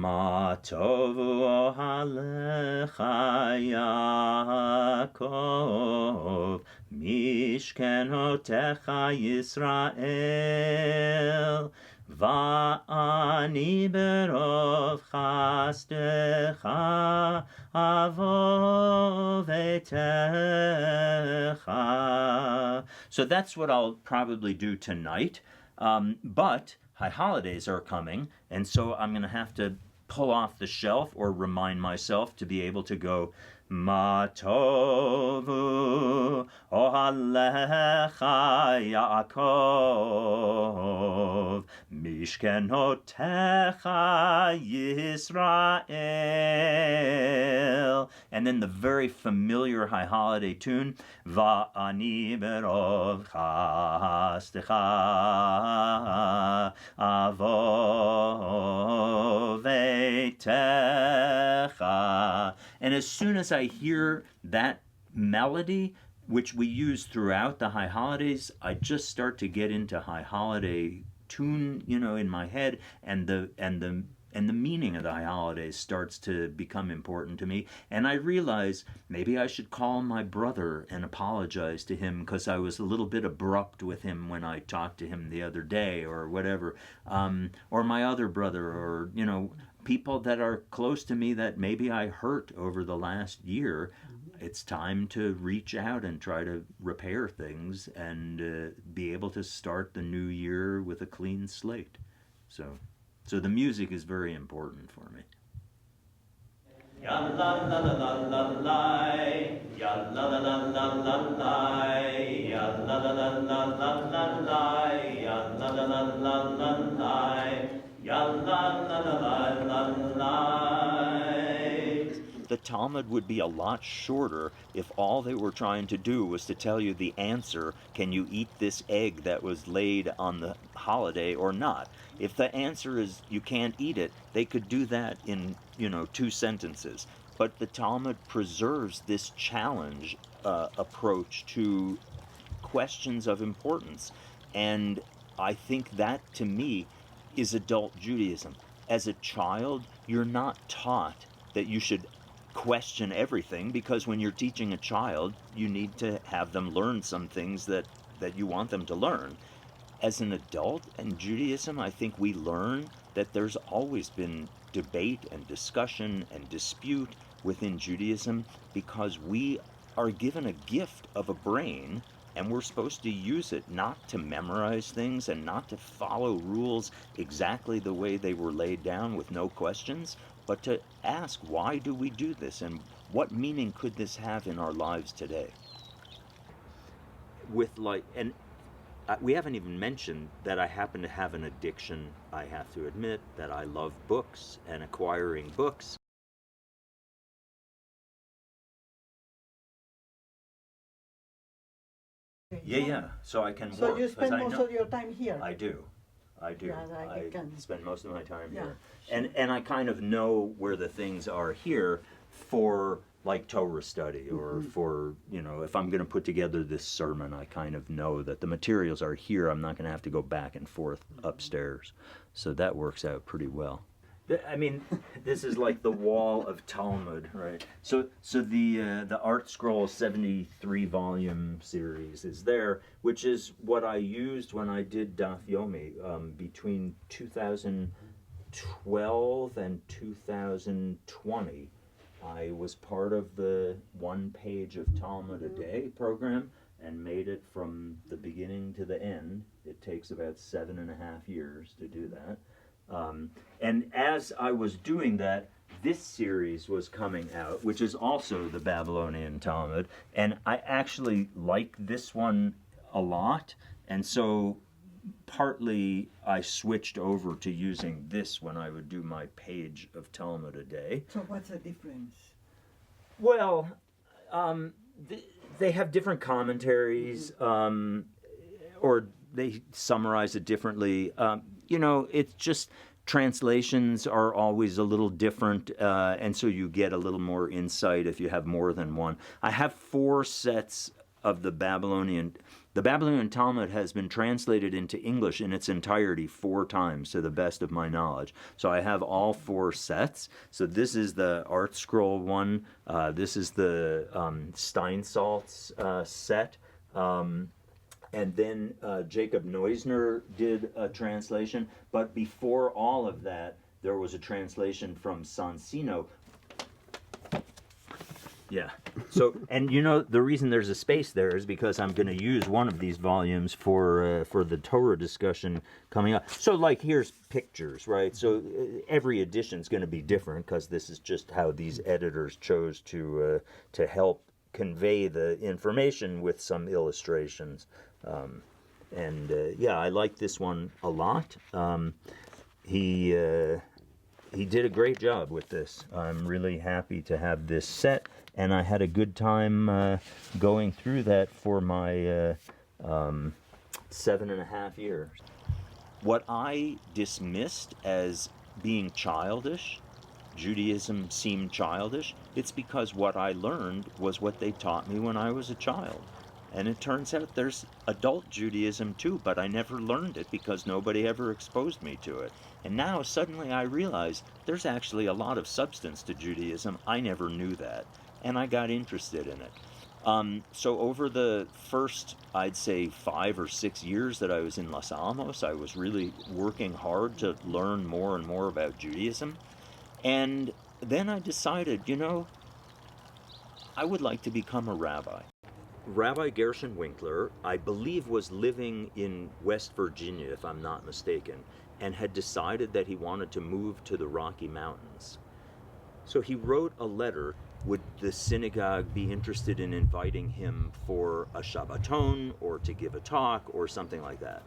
Ma tovu alecha Yaakov, mishkenotecha Yisrael, va'ani berov chastecha avovetecha. So that's what I'll probably do tonight. But high holidays are coming, and so I'm going to have to pull off the shelf or remind myself to be able to go Ma tovu ohalecha Yaakov, mishkenotecha Yisrael. And then the very familiar high holiday tune, Va'ani berov chastecha avovetecha. And as soon as I hear that melody, which we use throughout the high holidays, I just start to get into high holiday tune, in my head, and the meaning of the high holidays starts to become important to me. And I realize maybe I should call my brother and apologize to him because I was a little bit abrupt with him when I talked to him the other day, or whatever, or my other brother, or people that are close to me that maybe I hurt over the last year. It's time to reach out and try to repair things and be able to start the new year with a clean slate. So the music is very important for me. Ya la la la la la la, ya la la la la la la, ya la la la la la la la, ya la la la la la la, ya la la la la la. The Talmud would be a lot shorter if all they were trying to do was to tell you the answer, can you eat this egg that was laid on the holiday or not? If the answer is you can't eat it, they could do that in, 2 sentences. But the Talmud preserves this challenge approach to questions of importance. And I think that, to me, is adult Judaism. As a child, you're not taught that you should question everything, because when you're teaching a child, you need to have them learn some things that you want them to learn. As an adult in Judaism, I think we learn that there's always been debate and discussion and dispute within Judaism, because we are given a gift of a brain, and we're supposed to use it not to memorize things and not to follow rules exactly the way they were laid down with no questions, but to ask, why do we do this, and what meaning could this have in our lives today? We haven't even mentioned that I happen to have an addiction. I have to admit that I love books and acquiring books. Yeah. So I can work. So you spend most of your time here? I do. Yeah, I spend most of my time here. Sure. And I kind of know where the things are here for like Torah study, or for, if I'm going to put together this sermon, I kind of know that the materials are here. I'm not going to have to go back and forth upstairs. So that works out pretty well. I mean, this is like the wall of Talmud, right? So the Art Scroll 73 volume series is there, which is what I used when I did Daf Yomi between 2012 and 2020. I was part of the 1 page of Talmud a day program and made it from the beginning to the end. It takes about 7.5 years to do that. And as I was doing that, this series was coming out, which is also the Babylonian Talmud, and I actually like this one a lot, and so partly I switched over to using this when I would do my page of Talmud a day. So what's the difference? Well, they have different commentaries, or they summarize it differently. It's just translations are always a little different, and so you get a little more insight if you have more than one. I have 4 sets of the The Babylonian Talmud has been translated into English in its entirety 4 times, to the best of my knowledge. So I have all 4 sets. So this is the Art Scroll one. This is the Steinsaltz set. And then Jacob Neusner did a translation. But before all of that, there was a translation from Sansino. Yeah. So, and you know, the reason there's a space there is because I'm going to use one of these volumes for the Torah discussion coming up. So, like, here's pictures, right? So every edition is going to be different because this is just how these editors chose to help convey the information with some illustrations. Yeah, I like this one a lot. He did a great job with this. I'm really happy to have this set, and I had a good time going through that for my 7.5 years. What I dismissed as being childish, Judaism seemed childish, it's because what I learned was what they taught me when I was a child. And it turns out there's adult Judaism too, but I never learned it because nobody ever exposed me to it. And now suddenly I realize there's actually a lot of substance to Judaism. I never knew that. And I got interested in it. So over the first, I'd say, 5 or 6 years that I was in Los Alamos, I was really working hard to learn more and more about Judaism. And then I decided, you know, I would like to become a rabbi. Rabbi Gershon Winkler, I believe, was living in West Virginia, if I'm not mistaken, and had decided that he wanted to move to the Rocky Mountains. So he wrote a letter. Would the synagogue be interested in inviting him for a Shabbaton or to give a talk or something like that?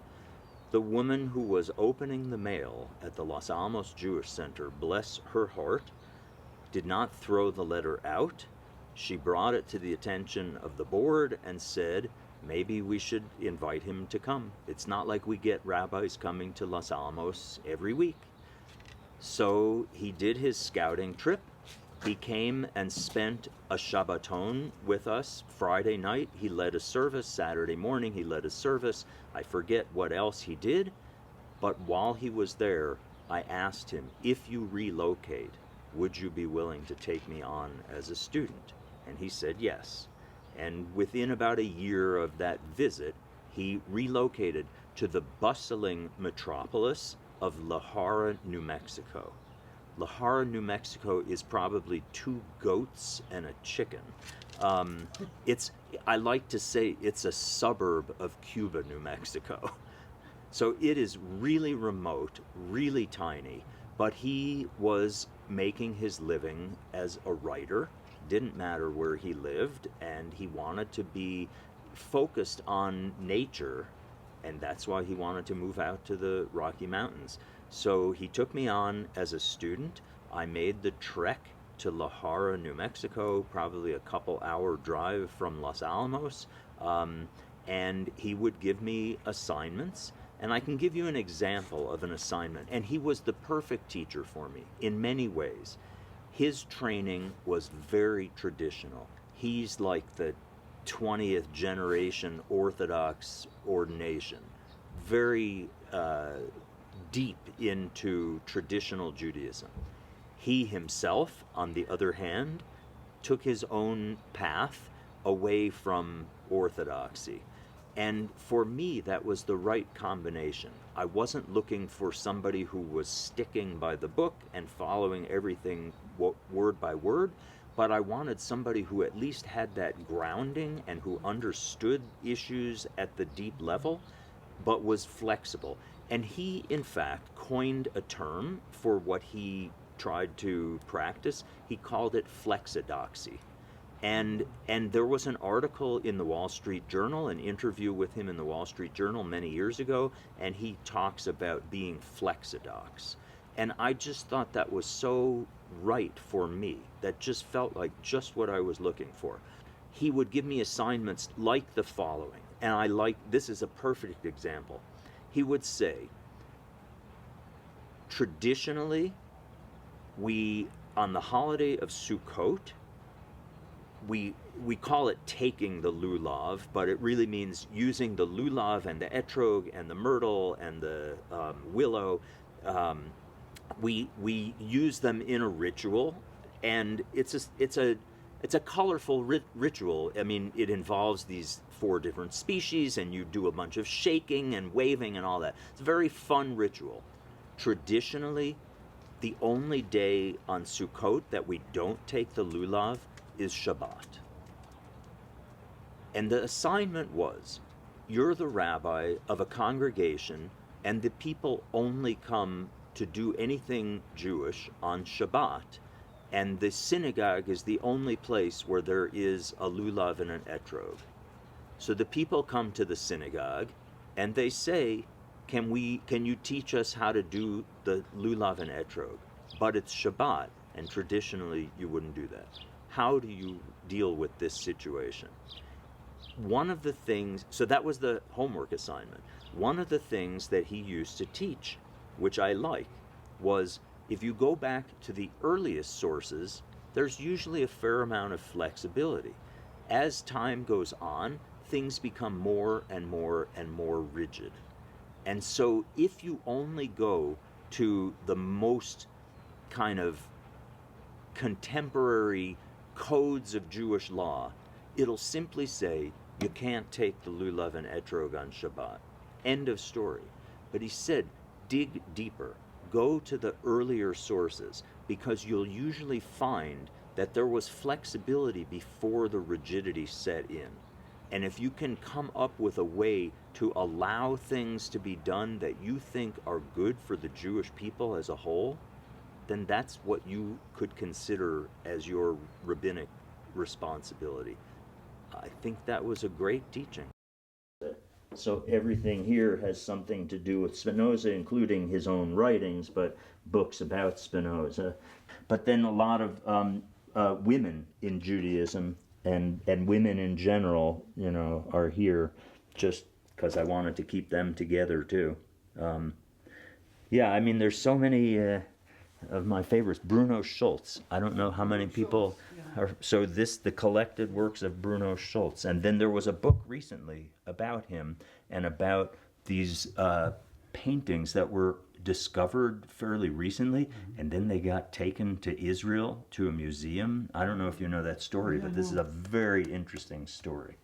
The woman who was opening the mail at the Los Alamos Jewish Center, bless her heart, did not throw the letter out. She brought it to the attention of the board and said, maybe we should invite him to come. It's not like we get rabbis coming to Los Alamos every week. So he did his scouting trip. He came and spent a Shabbaton with us Friday night. He led a service. Saturday morning he led a service. I forget what else he did. But while he was there, I asked him, if you relocate, would you be willing to take me on as a student? And he said yes. And within about a year of that visit, he relocated to the bustling metropolis of La Jara, New Mexico. La Jara, New Mexico is probably 2 goats and a chicken. I like to say it's a suburb of Cuba, New Mexico. So it is really remote, really tiny, but he was making his living as a writer. Didn't matter where he lived, and he wanted to be focused on nature, and that's why he wanted to move out to the Rocky Mountains. So he took me on as a student. I made the trek to La Jara, New Mexico, probably a couple-hour drive from Los Alamos, and he would give me assignments. And I can give you an example of an assignment. And he was the perfect teacher for me in many ways. His training was very traditional. He's like the 20th generation Orthodox ordination, very deep into traditional Judaism. He himself, on the other hand, took his own path away from orthodoxy. And for me, that was the right combination. I wasn't looking for somebody who was sticking by the book and following everything word by word, but I wanted somebody who at least had that grounding and who understood issues at the deep level, but was flexible. And he, in fact, coined a term for what he tried to practice. He called it flexidoxy. And there was an article in the Wall Street Journal, an interview with him in the Wall Street Journal many years ago, and he talks about being flexidox. And I just thought that was so right for me. That just felt like just what I was looking for. He would give me assignments like the following, and this is a perfect example. He would say, traditionally, on the holiday of Sukkot, we call it taking the lulav, but it really means using the lulav and the etrog and the myrtle and the willow. We use them in a ritual, and it's a colorful ritual. I mean, it involves these 4 different species, and you do a bunch of shaking and waving and all that. It's a very fun ritual. Traditionally, the only day on Sukkot that we don't take the lulav is Shabbat. And the assignment was, you're the rabbi of a congregation, and the people only come to do anything Jewish on Shabbat, and the synagogue is the only place where there is a lulav and an etrog. So the people come to the synagogue, and they say, can you teach us how to do the lulav and etrog? But it's Shabbat, and traditionally you wouldn't do that. How do you deal with this situation? One of the things, so that was the homework assignment. One of the things that he used to teach, which I like, was if you go back to the earliest sources, there's usually a fair amount of flexibility. As time goes on, things become more and more and more rigid. And so if you only go to the most kind of contemporary codes of Jewish law, it'll simply say you can't take the lulav and etrog on Shabbat. End of story. But he said, dig deeper. Go to the earlier sources, because you'll usually find that there was flexibility before the rigidity set in. And if you can come up with a way to allow things to be done that you think are good for the Jewish people as a whole, then that's what you could consider as your rabbinic responsibility. I think that was a great teaching. So everything here has something to do with Spinoza, including his own writings, but books about Spinoza. But then a lot of women in Judaism and women in general, are here just because I wanted to keep them together too. There's so many of my favorites. Bruno Schultz. I don't know how many people are. So the collected works of Bruno Schultz. And then there was a book recently about him and about these paintings that were discovered fairly recently, and then they got taken to Israel to a museum. I don't know if you know that story, but this is a very interesting story.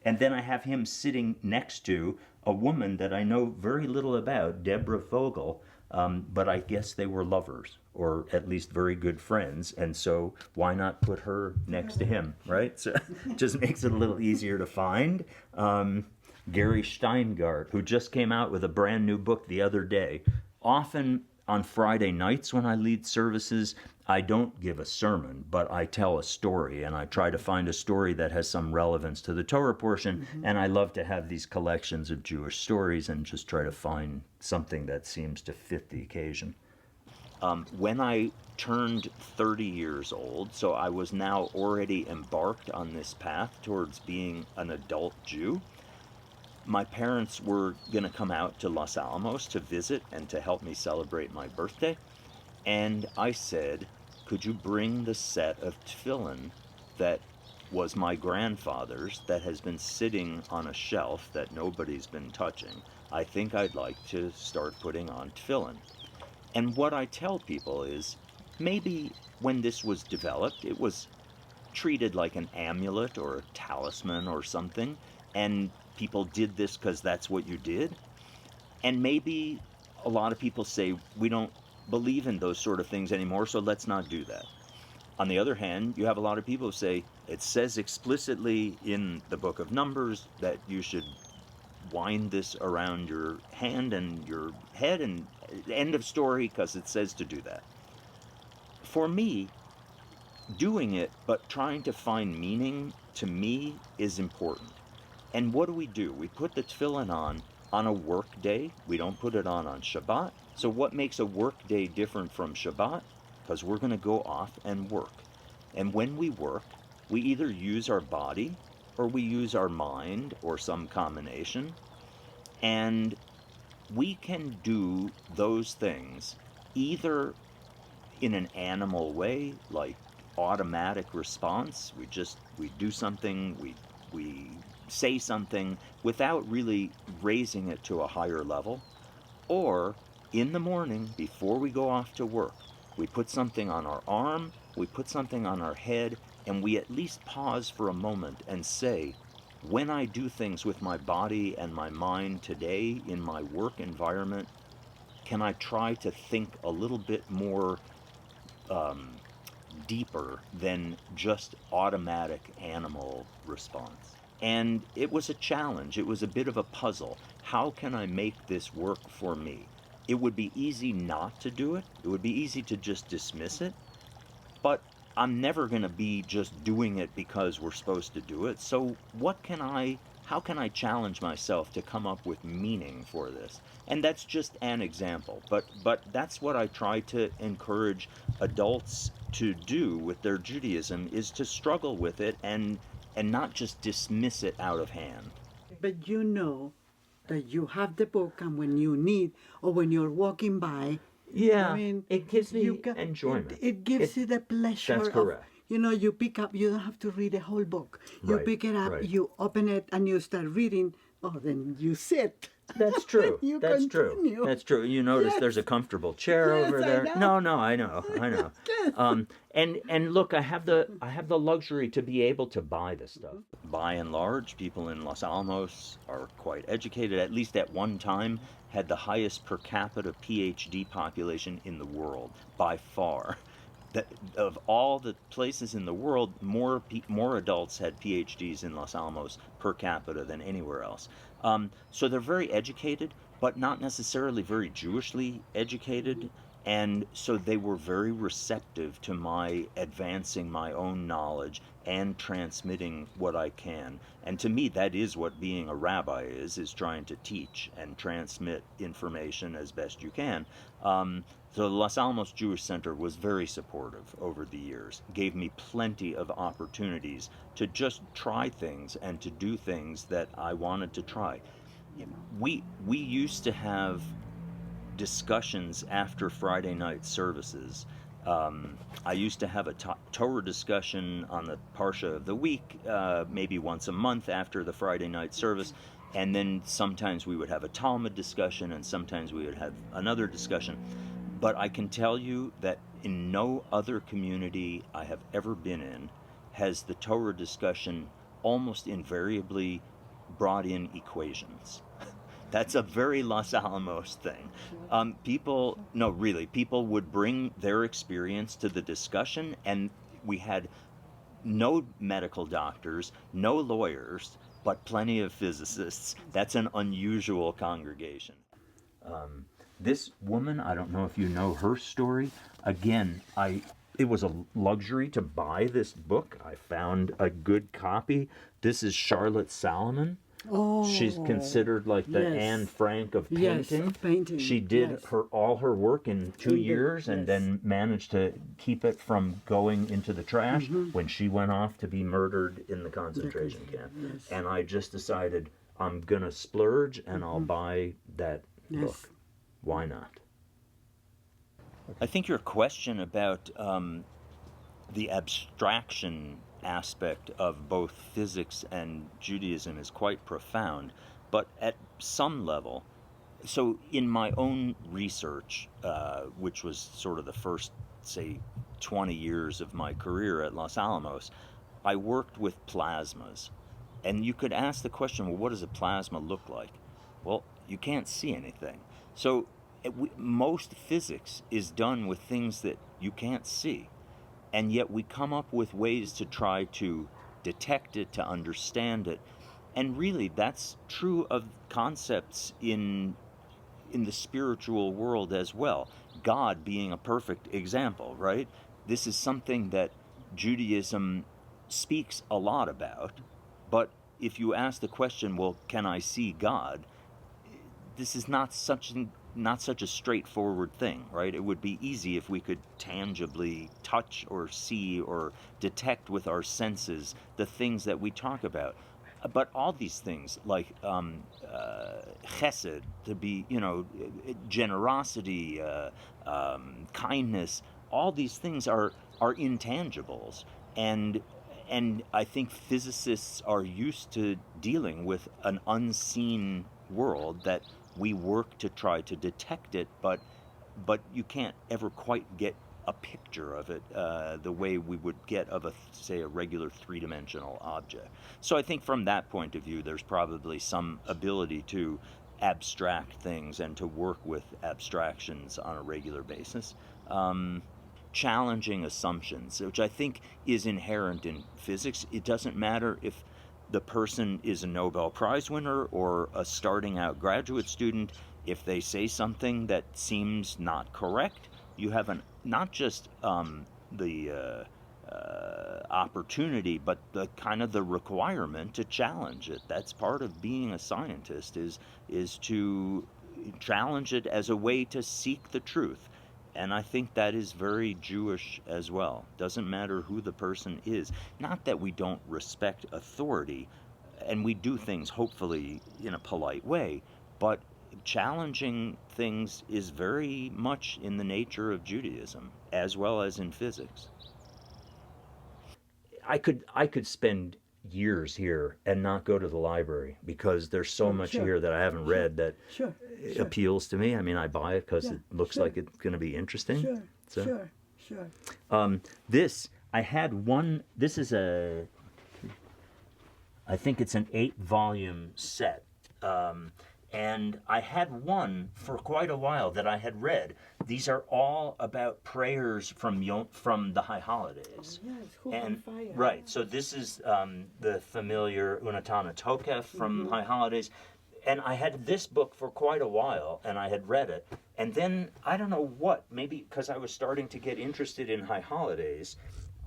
And then I have him sitting next to a woman that I know very little about, Deborah Vogel, but I guess they were lovers, or at least very good friends, and so why not put her next to him, right? So it just makes it a little easier to find. Gary Steingart, who just came out with a brand new book the other day. Often on Friday nights when I lead services, I don't give a sermon, but I tell a story, and I try to find a story that has some relevance to the Torah portion, and I love to have these collections of Jewish stories and just try to find something that seems to fit the occasion. When I turned 30 years old, so I was now already embarked on this path towards being an adult Jew, my parents were going to come out to Los Alamos to visit and to help me celebrate my birthday. And I said, could you bring the set of tefillin that was my grandfather's that has been sitting on a shelf that nobody's been touching? I think I'd like to start putting on tefillin. And what I tell people is, maybe when this was developed, it was treated like an amulet or a talisman or something, and people did this because that's what you did. And maybe a lot of people say, we don't believe in those sort of things anymore, so let's not do that. On the other hand, you have a lot of people who say, it says explicitly in the book of Numbers that you should wind this around your hand and your head, and end of story, because it says to do that. For me, doing it but trying to find meaning, to me, is important. And what do? We put the tefillin on a work day. We don't put it on Shabbat. So what makes a work day different from Shabbat? Because we're going to go off and work. And when we work, we either use our body or we use our mind or some combination. And we can do those things either in an animal way, like automatic response. We do something, we say something without really raising it to a higher level. Or in the morning, before we go off to work, we put something on our arm, we put something on our head, and we at least pause for a moment and say, when I do things with my body and my mind today in my work environment, can I try to think a little bit more deeper than just automatic animal response? And it was a challenge. It was a bit of a puzzle. How can I make this work for me? It would be easy not to do it. It would be easy to just dismiss it. But I'm never going to be just doing it because we're supposed to do it. So how can I challenge myself to come up with meaning for this? And that's just an example. But that's what I try to encourage adults to do with their Judaism, is to struggle with it and not just dismiss it out of hand. But you know that you have the book, and when you need, or when you're walking by, Yeah, I mean, it gives me you can, enjoyment. It gives you the pleasure. That's correct. You pick up, you don't have to read the whole book. You Right, pick it up, right. you open it, and you start reading. Oh, then you sit. That's true. You That's continue. true. That's true. You notice Yes. there's a comfortable chair Yes, over I there. know. No, I know. Yes. And look, I have the luxury to be able to buy this stuff. By and large, people in Los Alamos are quite educated. At least at one time, had the highest per capita PhD population in the world by far. That of all the places in the world, more adults had PhDs in Los Alamos per capita than anywhere else. So they're very educated, but not necessarily very Jewishly educated. And so they were very receptive to my advancing my own knowledge and transmitting what I can. And to me, that is what being a rabbi is trying to teach and transmit information as best you can. So the Los Alamos Jewish Center was very supportive over the years, gave me plenty of opportunities to just try things and to do things that I wanted to try. We used to have discussions after Friday night services. I used to have a Torah discussion on the Parsha of the week, maybe once a month after the Friday night service, and then sometimes we would have a Talmud discussion, and sometimes we would have another discussion. But I can tell you that in no other community I have ever been in has the Torah discussion almost invariably brought in equations. That's a very Los Alamos thing. People would bring their experience to the discussion, and we had no medical doctors, no lawyers, but plenty of physicists. That's an unusual congregation. This woman, I don't know if you know her story. Again, it was a luxury to buy this book. I found a good copy. This is Charlotte Salomon. Oh, She's considered like the yes. Anne Frank of Yes, painting. of painting, She did yes. all her work in 2 years, and yes. then managed to keep it from going into the trash when she went off to be murdered in the concentration camp. Yes. And I just decided I'm gonna splurge and I'll buy that Yes. book. Why not? I think your question about the abstraction aspect of both physics and Judaism is quite profound, but at some level, so in my own research, which was sort of the first, say, 20 years of my career at Los Alamos, I worked with plasmas. And you could ask the question, well, what does a plasma look like? Well, you can't see anything. So most physics is done with things that you can't see. And yet we come up with ways to try to detect it, to understand it. And really, that's true of concepts in the spiritual world as well. God being a perfect example, right? This is something that Judaism speaks a lot about. But if you ask the question, well, can I see God? This is not such a straightforward thing, right? It would be easy if we could tangibly touch or see or detect with our senses the things that we talk about. But all these things, like chesed, to be, generosity, kindness, all these things are are intangibles, and I think physicists are used to dealing with an unseen world that we work to try to detect it, but you can't ever quite get a picture of it the way we would get of say a regular three-dimensional object. So I think from that point of view, there's probably some ability to abstract things and to work with abstractions on a regular basis. Challenging assumptions, which I think is inherent in physics. It doesn't matter if the person is a Nobel Prize winner or a starting out graduate student. If they say something that seems not correct, you have not just the opportunity, but the kind of the requirement to challenge it. That's part of being a scientist, is to challenge it as a way to seek the truth. And I think that is very Jewish as well. Doesn't matter who the person is. Not that we don't respect authority, and we do things hopefully in a polite way, but challenging things is very much in the nature of Judaism, as well as in physics. I could spend years here and not go to the library because there's so much here that I haven't read that appeals to me. I mean, I buy it because it looks like it's going to be interesting. This, I had one, this is I think it's an 8-volume set. And I had one for quite a while that I had read. These are all about prayers from the high holidays. And right, so this is the familiar Unatana Tokef from High Holidays. And I had this book for quite a while, and I had read it. And then, I don't know what, maybe because I was starting to get interested in High Holidays,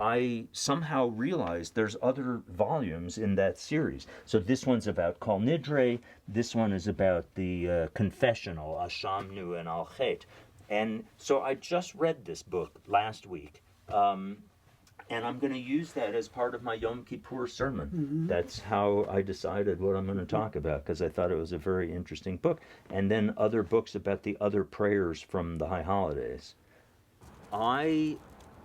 I somehow realized there's other volumes in that series. So this one's about Kol Nidre, this one is about the confessional, Ashamnu and Al Chet. And so I just read this book last week, and I'm going to use that as part of my Yom Kippur sermon. That's how I decided what I'm going to talk about, because I thought it was a very interesting book. And then other books about the other prayers from the high holidays. I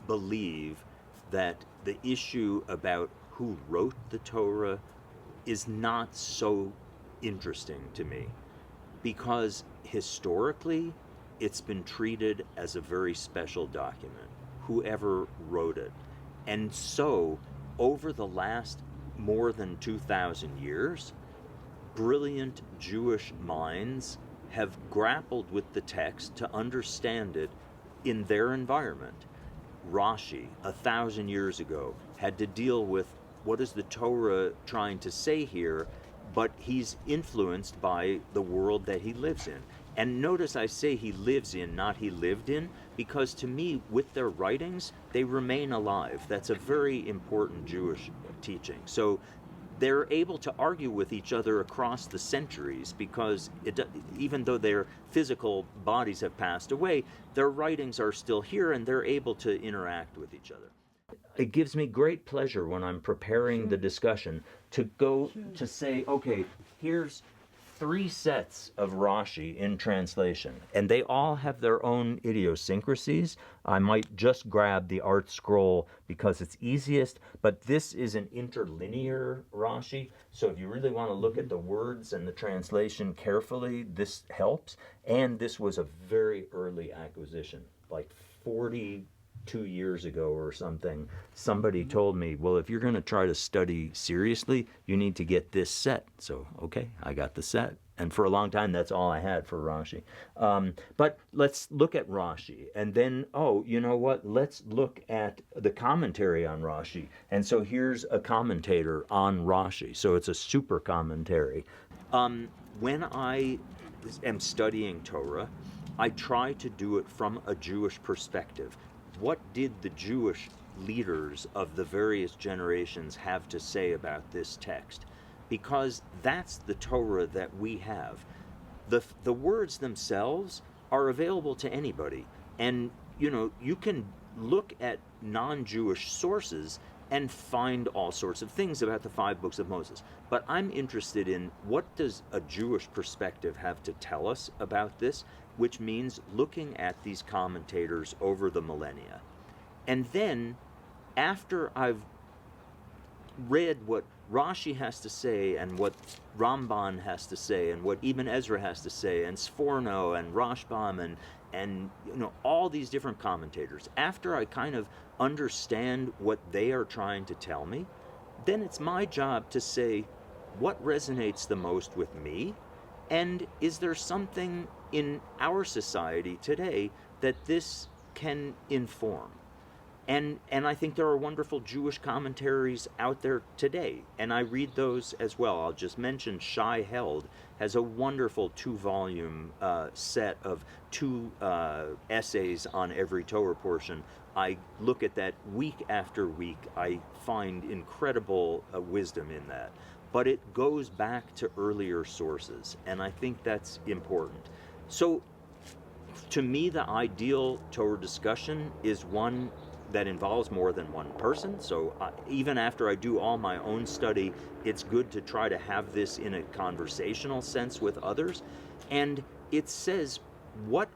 believe that the issue about who wrote the Torah is not so interesting to me, because historically it's been treated as a very special document, whoever wrote it. And so over the last more than 2,000 years, brilliant Jewish minds have grappled with the text to understand it in their environment. Rashi, 1,000 years ago, had to deal with what is the Torah trying to say here, but he's influenced by the world that he lives in. And notice I say he lives in, not he lived in, because to me, with their writings, they remain alive. That's a very important Jewish teaching. So they're able to argue with each other across the centuries, because even though their physical bodies have passed away, their writings are still here and they're able to interact with each other. It gives me great pleasure when I'm preparing the discussion to go to say, okay, here's 3 sets of Rashi in translation, and they all have their own idiosyncrasies. I might just grab the Art Scroll because it's easiest, but this is an interlinear Rashi, so if you really want to look at the words and the translation carefully, this helps. And this was a very early acquisition, like 42 years ago or something. Somebody told me, well, if you're going to try to study seriously, you need to get this set. So, okay, I got the set. And for a long time, that's all I had for Rashi. But let's look at Rashi. And then, oh, you know what? Let's look at the commentary on Rashi. And so here's a commentator on Rashi. So it's a super commentary. When I am studying Torah, I try to do it from a Jewish perspective. What did the Jewish leaders of the various generations have to say about this text? Because that's the Torah that we have. The words themselves are available to anybody. And, you know, you can look at non-Jewish sources and find all sorts of things about the 5 books of Moses. But I'm interested in, what does a Jewish perspective have to tell us about this, which means looking at these commentators over the millennia. And then, after I've read what Rashi has to say and what Ramban has to say and what Ibn Ezra has to say and Sforno and Rashbam and all these different commentators, after I kind of understand what they are trying to tell me, then it's my job to say what resonates the most with me, and is there something in our society today that this can inform. And I think there are wonderful Jewish commentaries out there today, and I read those as well. I'll just mention Shai Held has a wonderful 2-volume set of 2 essays on every Torah portion. I look at that week after week. I find incredible wisdom in that. But it goes back to earlier sources, and I think that's important. So, to me, the ideal Torah discussion is one that involves more than one person. So even after I do all my own study, it's good to try to have this in a conversational sense with others. And it says, what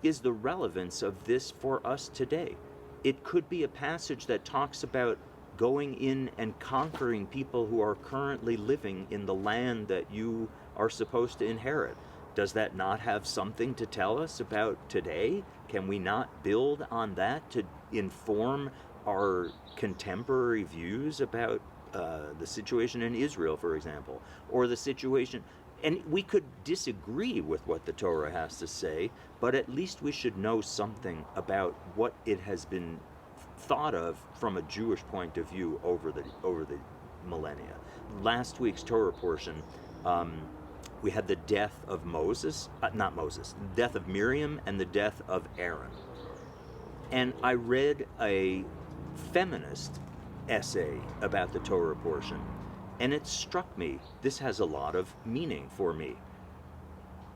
is the relevance of this for us today? It could be a passage that talks about going in and conquering people who are currently living in the land that you are supposed to inherit. Does that not have something to tell us about today? Can we not build on that to inform our contemporary views about the situation in Israel, for example, or the situation? And we could disagree with what the Torah has to say, but at least we should know something about what it has been thought of from a Jewish point of view over the millennia. Last week's Torah portion, we had the death of the death of Miriam and the death of Aaron. And I read a feminist essay about the Torah portion, and it struck me, this has a lot of meaning for me.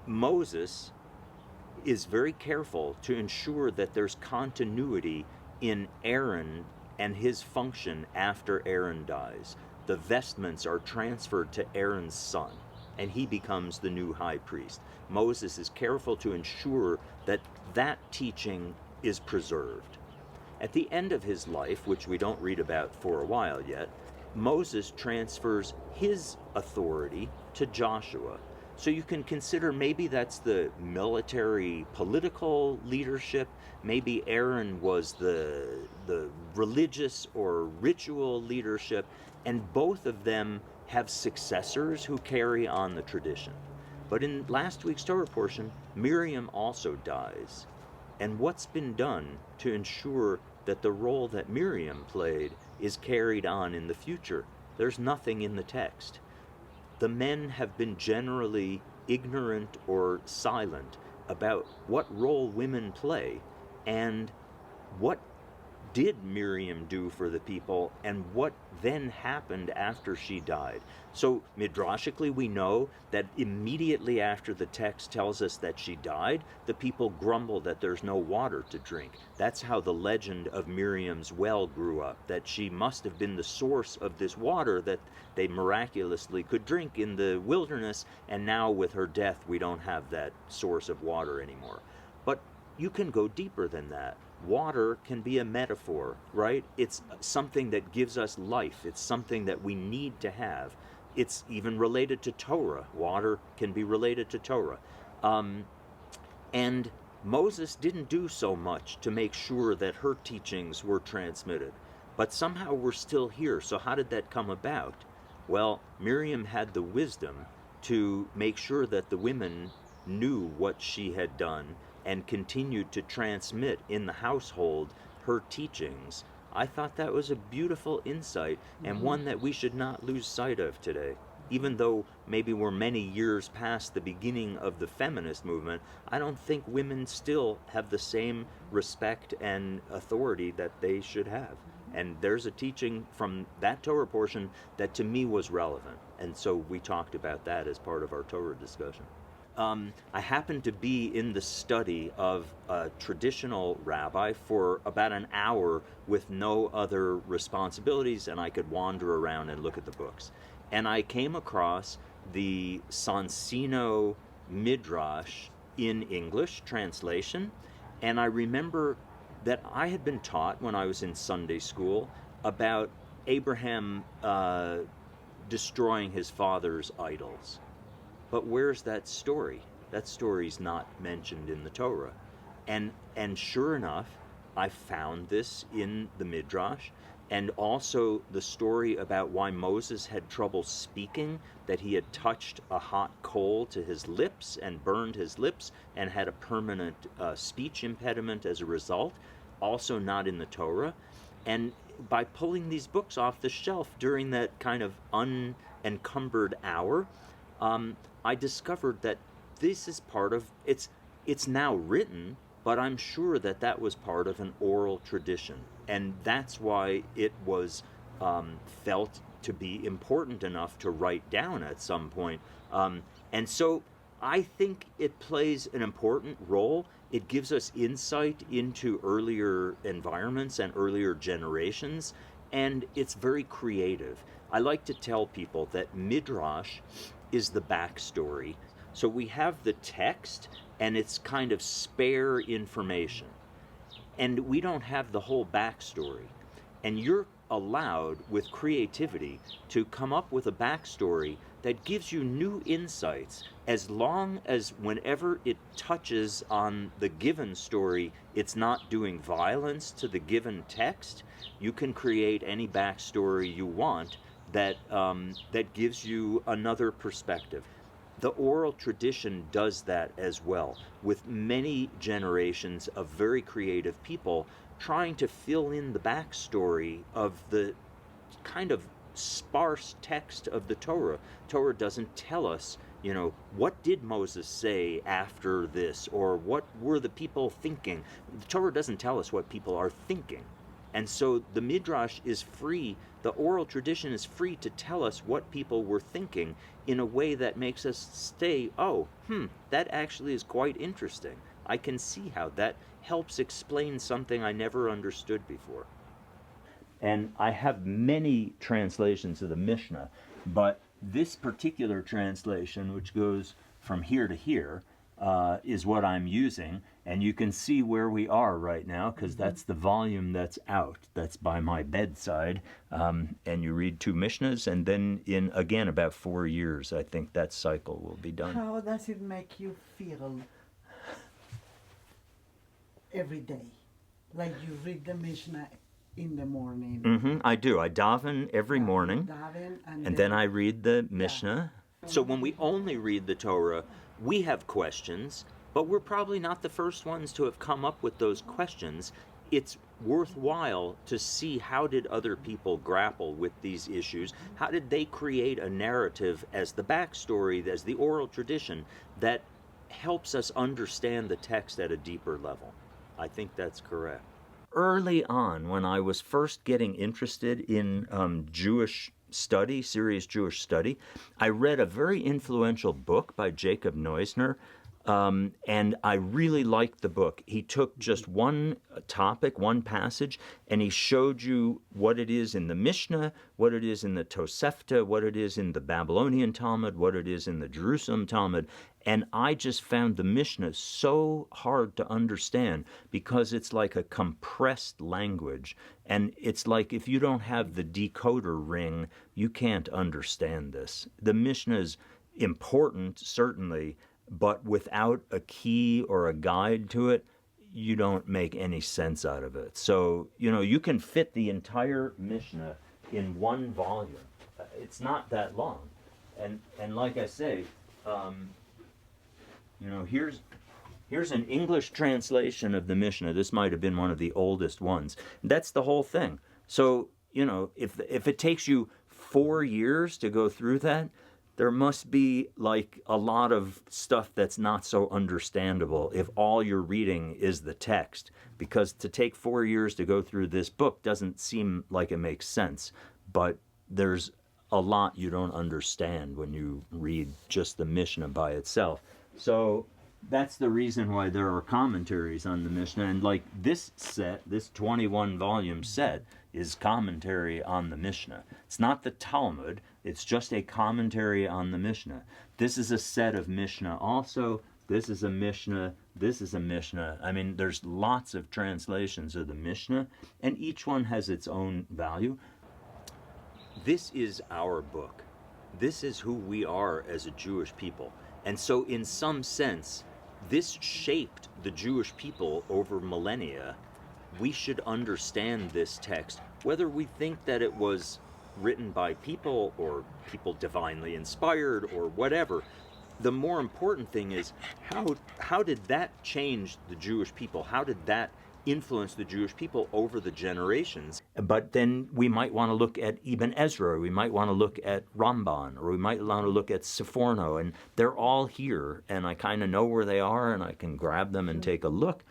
Moses is very careful to ensure that there's continuity in Aaron and his function after Aaron dies. The vestments are transferred to Aaron's son, and he becomes the new high priest. Moses is careful to ensure that that teaching is preserved. At the end of his life, which we don't read about for a while yet, Moses transfers his authority to Joshua. So you can consider maybe that's the military political leadership, maybe Aaron was the religious or ritual leadership, and both of them have successors who carry on the tradition. But in last week's Torah portion, Miriam also dies. And what's been done to ensure that the role that Miriam played is carried on in the future? There's nothing in the text. The men have been generally ignorant or silent about what role women play, and what did Miriam do for the people, and what then happened after she died. So midrashically we know that immediately after the text tells us that she died, the people grumble that there's no water to drink. That's how the legend of Miriam's well grew up, that she must have been the source of this water that they miraculously could drink in the wilderness, and now with her death we don't have that source of water anymore. But you can go deeper than that. Water can be a metaphor, right? It's something that gives us life. It's something that we need to have. It's even related to Torah. Water can be related to Torah. And Moses didn't do so much to make sure that her teachings were transmitted. But somehow we're still here. So how did that come about? Well, Miriam had the wisdom to make sure that the women knew what she had done and continued to transmit in the household her teachings. I thought that was a beautiful insight, and one that we should not lose sight of today. Even though maybe we're many years past the beginning of the feminist movement, I don't think women still have the same respect and authority that they should have. And there's a teaching from that Torah portion that to me was relevant. And so we talked about that as part of our Torah discussion. I happened to be in the study of a traditional rabbi for about an hour with no other responsibilities, and I could wander around and look at the books. And I came across the Sonsino Midrash in English translation, and I remember that I had been taught when I was in Sunday school about Abraham destroying his father's idols. But where's that story? That story's not mentioned in the Torah. And sure enough, I found this in the Midrash, and also the story about why Moses had trouble speaking, that he had touched a hot coal to his lips and burned his lips and had a permanent speech impediment as a result, also not in the Torah. And by pulling these books off the shelf during that kind of unencumbered hour, I discovered that this is part of, it's now written, but I'm sure that that was part of an oral tradition. And that's why it was felt to be important enough to write down at some point. And so I think it plays an important role. It gives us insight into earlier environments and earlier generations, and it's very creative. I like to tell people that Midrash is the backstory. So we have the text, and it's kind of spare information. And we don't have the whole backstory. And you're allowed, with creativity, to come up with a backstory that gives you new insights, as long as whenever it touches on the given story, it's not doing violence to the given text. You can create any backstory you want that gives you another perspective. The oral tradition does that as well, with many generations of very creative people trying to fill in the backstory of the kind of sparse text of the Torah. Torah doesn't tell us, what did Moses say after this, or what were the people thinking. The Torah doesn't tell us what people are thinking. And so the Midrash is free, the oral tradition is free to tell us what people were thinking in a way that makes us say, that actually is quite interesting. I can see how that helps explain something I never understood before. And I have many translations of the Mishnah, but this particular translation, which goes from here to here, is what I'm using. And you can see where we are right now, because that's the volume that's out. That's by my bedside. And you read 2 Mishnahs, and then in, again, about 4 years, I think that cycle will be done. How does it make you feel every day? Like you read the Mishnah in the morning? I do. I daven every morning, and then I read the Mishnah. Yeah. So when we only read the Torah, we have questions, but we're probably not the first ones to have come up with those questions. It's worthwhile to see, how did other people grapple with these issues? How did they create a narrative as the backstory, as the oral tradition, that helps us understand the text at a deeper level? I think that's correct. Early on, when I was first getting interested in Jewish study, serious Jewish study, I read a very influential book by Jacob Neusner, and I really liked the book. He took just one topic, one passage, and he showed you what it is in the Mishnah, what it is in the Tosefta, what it is in the Babylonian Talmud, what it is in the Jerusalem Talmud. And I just found the Mishnah so hard to understand, because it's like a compressed language. And it's like, if you don't have the decoder ring, you can't understand this. The Mishnah is important, certainly, but without a key or a guide to it, you don't make any sense out of it. So, you can fit the entire Mishnah in one volume. It's not that long. And like I say, here's an English translation of the Mishnah. This might have been one of the oldest ones. That's the whole thing. So, if it takes you 4 years to go through that, there must be like a lot of stuff that's not so understandable if all you're reading is the text. Because to take 4 years to go through this book doesn't seem like it makes sense. But there's a lot you don't understand when you read just the Mishnah by itself. So that's the reason why there are commentaries on the Mishnah. And like this set, this 21 volume set, is commentary on the Mishnah. It's not the Talmud, it's just a commentary on the Mishnah. This is a set of Mishnah also this is a Mishnah, this is a Mishnah. I mean, there's lots of translations of the Mishnah, and each one has its own value. This is our book. This is who we are as a Jewish people. And so in some sense, this shaped the Jewish people over millennia. We should understand this text, whether we think that it was written by people or people divinely inspired or whatever. The more important thing is how did that change the Jewish people? How did that influence the Jewish people over the generations? But then we might want to look at Ibn Ezra, or we might want to look at Ramban, or we might want to look at Seforno, and they're all here, and I kind of know where they are, and I can grab them and take a look.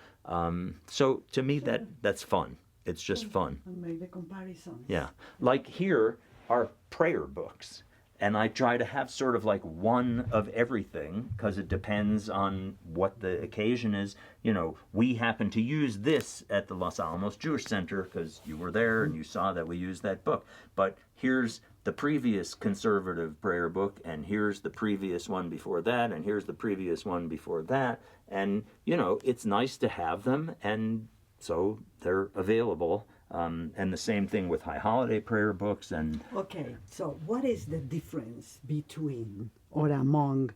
So to me, that's fun. It's just fun. And make the comparisons. Yeah. Like here are prayer books. And I try to have sort of like one of everything because it depends on what the occasion is. You know, we happen to use this at the Los Alamos Jewish Center because you were there and you saw that we used that book. But here's the previous conservative prayer book, and here's the previous one before that, and here's the previous one before that. And, you know, it's nice to have them, and so they're available. And the same thing with high holiday prayer books. And okay, so what is the difference between or among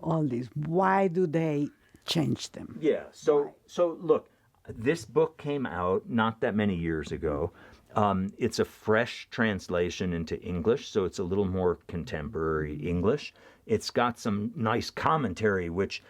all these? Why do they change them? yeah, so look, this book came out not that many years ago. It's a fresh translation into English, so it's a little more contemporary English. It's got some nice commentary, which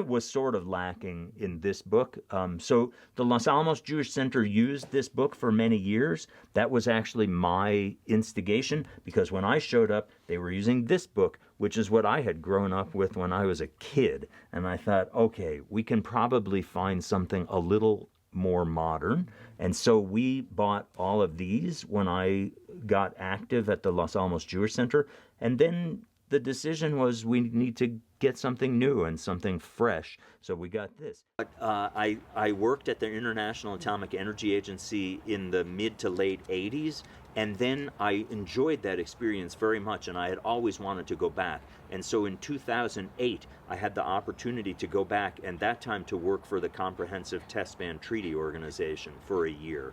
was sort of lacking in this book. So the Los Alamos Jewish Center used this book for many years. That was actually my instigation, because when I showed up, they were using this book, which is what I had grown up with when I was a kid. And I thought, okay, we can probably find something a little more modern. And so we bought all of these when I got active at the Los Alamos Jewish Center. And then the decision was we need to get something new and something fresh. So we got this. I worked at the International Atomic Energy Agency in the mid to late 80s. And then I enjoyed that experience very much, and I had always wanted to go back. And so in 2008, I had the opportunity to go back, and that time to work for the Comprehensive Test Ban Treaty Organization for a year.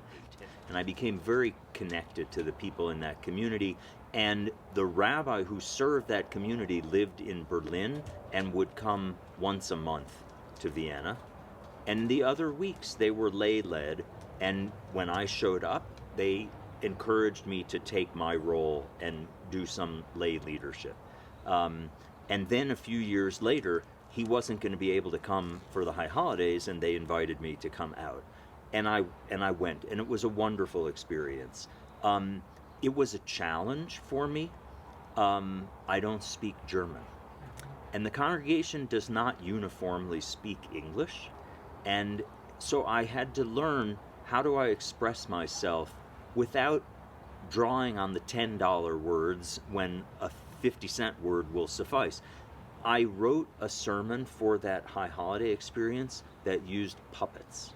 And I became very connected to the people in that community. And the rabbi who served that community lived in Berlin and would come once a month to Vienna. And the other weeks they were lay-led, and when I showed up, they encouraged me to take my role and do some lay leadership. And then a few years later, he wasn't going to be able to come for the high holidays, and they invited me to come out. And I went, and it was a wonderful experience. It was a challenge for me. I don't speak German. And the congregation does not uniformly speak English. And so I had to learn, how do I express myself without drawing on the $10 words when a 50-cent word will suffice. I wrote a sermon for that high holiday experience that used puppets,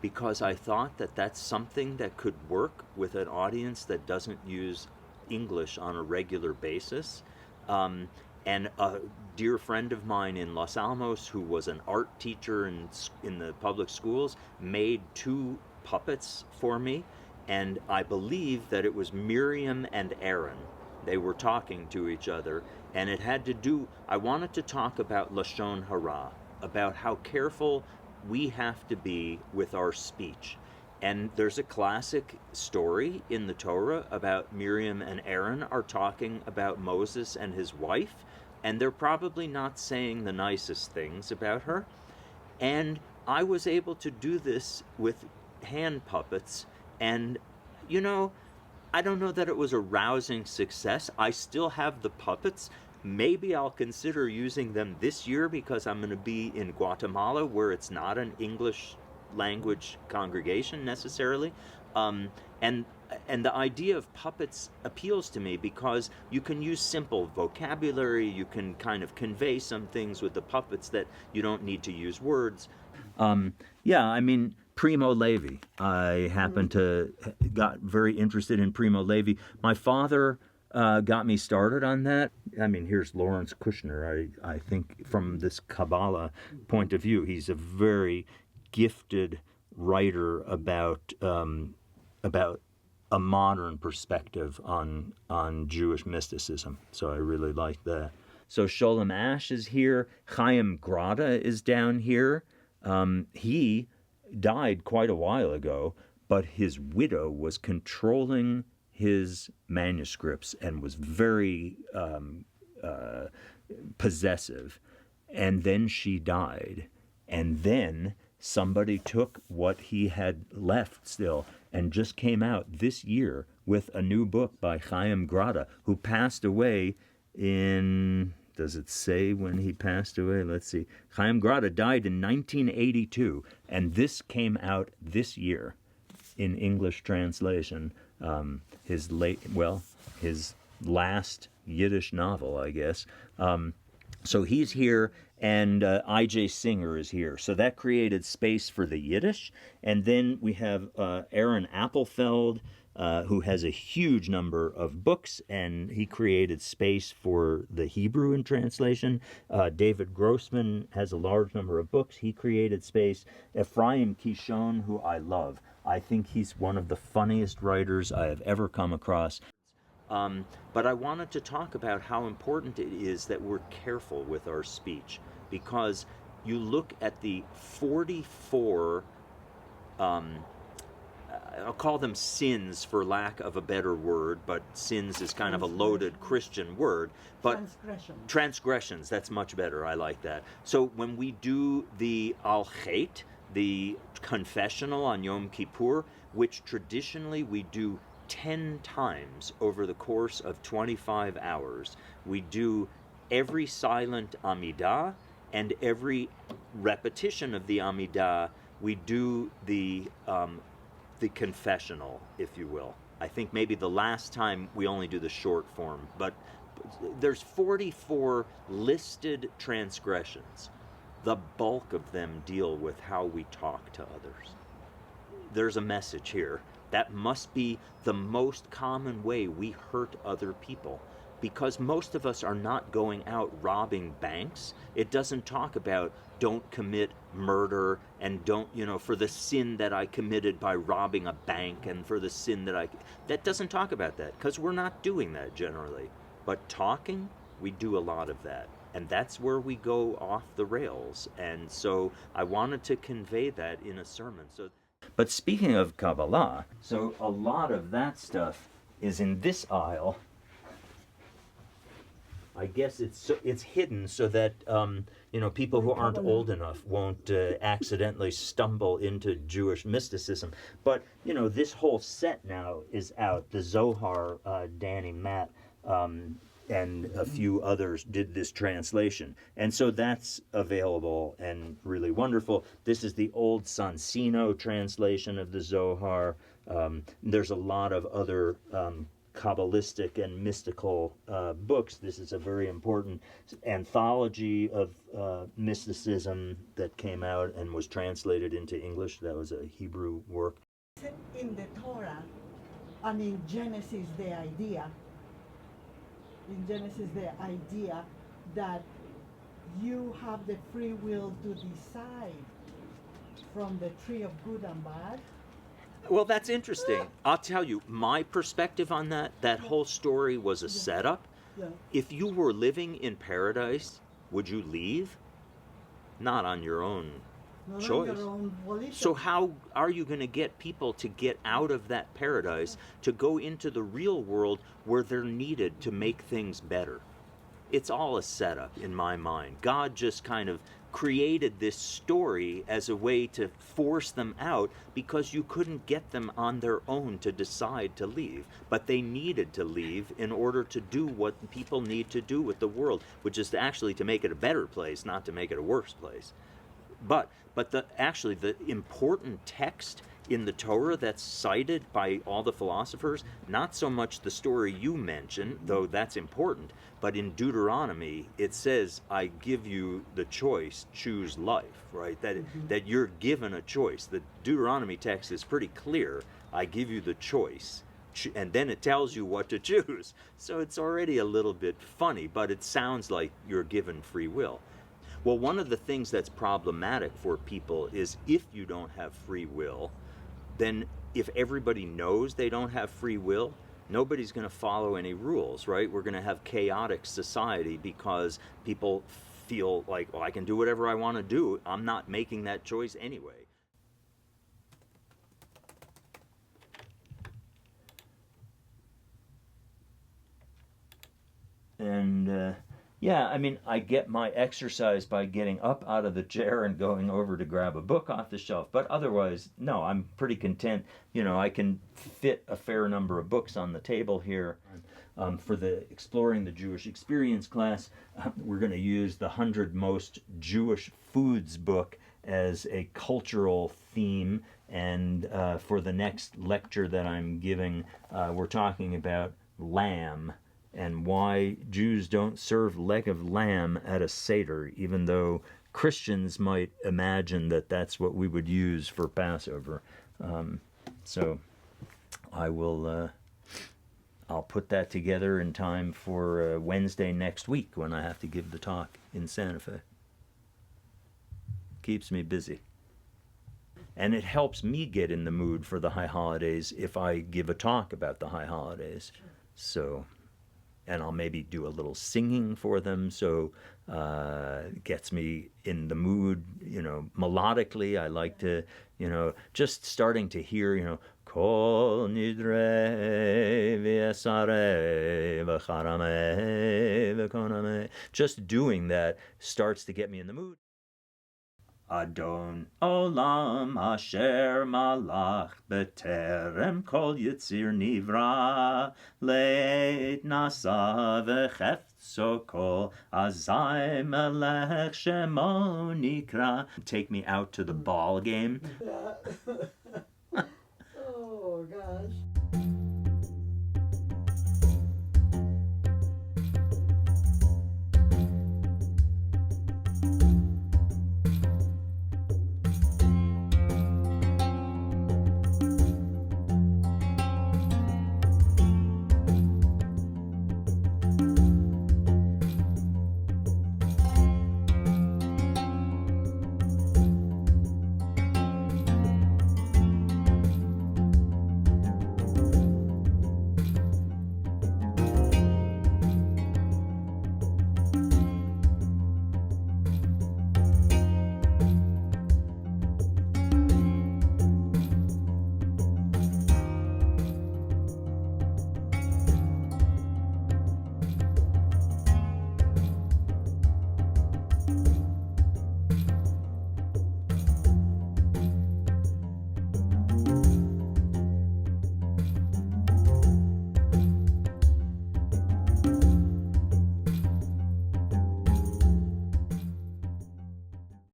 because I thought that that's something that could work with an audience that doesn't use English on a regular basis. And a dear friend of mine in Los Alamos, who was an art teacher in the public schools, made 2 puppets for me. And I believe that it was Miriam and Aaron. They were talking to each other, and it had to do, I wanted to talk about Lashon Hara, about how careful we have to be with our speech. And there's a classic story in the Torah about Miriam and Aaron are talking about Moses and his wife, and they're probably not saying the nicest things about her. And I was able to do this with hand puppets. And, you know, I don't know that it was a rousing success. I still have the puppets. Maybe I'll consider using them this year, because I'm going to be in Guatemala, where it's not an English language congregation necessarily. And the idea of puppets appeals to me because you can use simple vocabulary. You can kind of convey some things with the puppets that you don't need to use words. Yeah, I mean, Primo Levi. I happened to got very interested in Primo Levi. My father got me started on that. I mean, here's Lawrence Kushner. I think from this Kabbalah point of view, he's a very gifted writer about a modern perspective on Jewish mysticism. So I really like that. So Sholem Ash is here. Chaim Grada is down here. He died quite a while ago, but his widow was controlling his manuscripts and was very possessive. And then she died. And then somebody took what he had left still and just came out this year with a new book by Chaim Grada, who passed away in, does it say when he passed away? Let's see. Chaim Grada died in 1982, and this came out this year in English translation. His last Yiddish novel, I guess. So he's here, and I.J. Singer is here. So that created space for the Yiddish. And then we have Aaron Appelfeld, who has a huge number of books, and he created space for the Hebrew in translation. David Grossman has a large number of books. He created space. Ephraim Kishon, who I love. I think he's one of the funniest writers I have ever come across. But I wanted to talk about how important it is that we're careful with our speech, because you look at the 44, I'll call them sins for lack of a better word, but sins is kind of a loaded Christian word. But transgressions, that's much better. I like that. So when we do the Al Chet, the confessional on Yom Kippur, which traditionally we do 10 times over the course of 25 hours. We do every silent Amidah, and every repetition of the Amidah, we do the confessional, if you will. I think maybe the last time we only do the short form, but there's 44 listed transgressions. The bulk of them deal with how we talk to others. There's a message here. That must be the most common way we hurt other people, because most of us are not going out robbing banks. It doesn't talk about don't commit murder and don't, for the sin that I committed by robbing a bank and for the sin that doesn't talk about that, because we're not doing that generally. But talking, we do a lot of that. And that's where we go off the rails. And so I wanted to convey that in a sermon. But speaking of Kabbalah, so a lot of that stuff is in this aisle. I guess it's hidden so that people who aren't old enough won't accidentally stumble into Jewish mysticism. But this whole set now is out. The Zohar, Danny, Matt, and a few others did this translation. And so that's available and really wonderful. This is the old Sansino translation of the Zohar. There's a lot of other Kabbalistic and mystical books. This is a very important anthology of mysticism that came out and was translated into English. That was a Hebrew work. In the Torah and in Genesis, the idea that you have the free will to decide from the tree of good and bad. Well, that's interesting. I'll tell you, my perspective on that whole story was a setup. Yeah. If you were living in paradise, would you leave? Not on your own choice. On your own volition. So how are you going to get people to get out of that paradise to go into the real world where they're needed to make things better? It's all a setup in my mind. God just kind of created this story as a way to force them out because you couldn't get them on their own to decide to leave. But they needed to leave in order to do what people need to do with the world, which is actually to make it a better place, not to make it a worse place. But the important text in the Torah that's cited by all the philosophers, not so much the story you mentioned, though that's important, but in Deuteronomy it says, I give you the choice, choose life, right? That you're given a choice. The Deuteronomy text is pretty clear. I give you the choice and then it tells you what to choose. So it's already a little bit funny, but it sounds like you're given free will. Well, one of the things that's problematic for people is if you don't have free will, then if everybody knows they don't have free will, nobody's going to follow any rules, right? We're going to have chaotic society because people feel like, well, I can do whatever I want to do. I'm not making that choice anyway. And yeah, I mean, I get my exercise by getting up out of the chair and going over to grab a book off the shelf. But otherwise, no, I'm pretty content. You know, I can fit a fair number of books on the table here. For the Exploring the Jewish Experience class, we're going to use the 100 Most Jewish Foods book as a cultural theme. And for the next lecture that I'm giving, we're talking about lamb and why Jews don't serve leg of lamb at a Seder, even though Christians might imagine that that's what we would use for Passover. So I will, I'll put that together in time for Wednesday next week when I have to give the talk in Santa Fe. Keeps me busy. And it helps me get in the mood for the high holidays if I give a talk about the high holidays. So, and I'll maybe do a little singing for them, so it gets me in the mood, you know, melodically. I like to, you know, just starting to hear, you know, Kol nidre v'yasare v'charame v'koname. Just doing that starts to get me in the mood. Adon olam asher malach beterem kol yitzir nivra leit nasa v'cheftso kol azai melech shemo nikra. Take me out to the ball game.